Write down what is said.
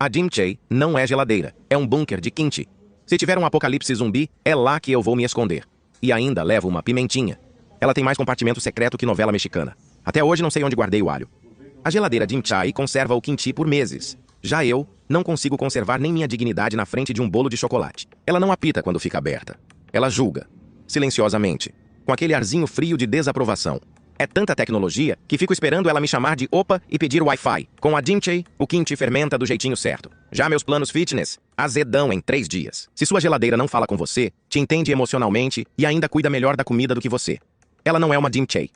A Dimchey não é geladeira, é um bunker de kimchi. Se tiver um apocalipse zumbi, é lá que eu vou me esconder. E ainda levo uma pimentinha. Ela tem mais compartimento secreto que novela mexicana. Até hoje não sei onde guardei o alho. A geladeira Dimchey conserva o kimchi por meses. Já eu não consigo conservar nem minha dignidade na frente de um bolo de chocolate. Ela não apita quando fica aberta. Ela julga, silenciosamente, com aquele arzinho frio de desaprovação. É tanta tecnologia que fico esperando ela me chamar de opa e pedir Wi-Fi. Com a Dimchey, o kimchi fermenta do jeitinho certo. Já meus planos fitness, azedão em 3 dias. Se sua geladeira não fala com você, te entende emocionalmente e ainda cuida melhor da comida do que você. Ela não é uma Dimchey.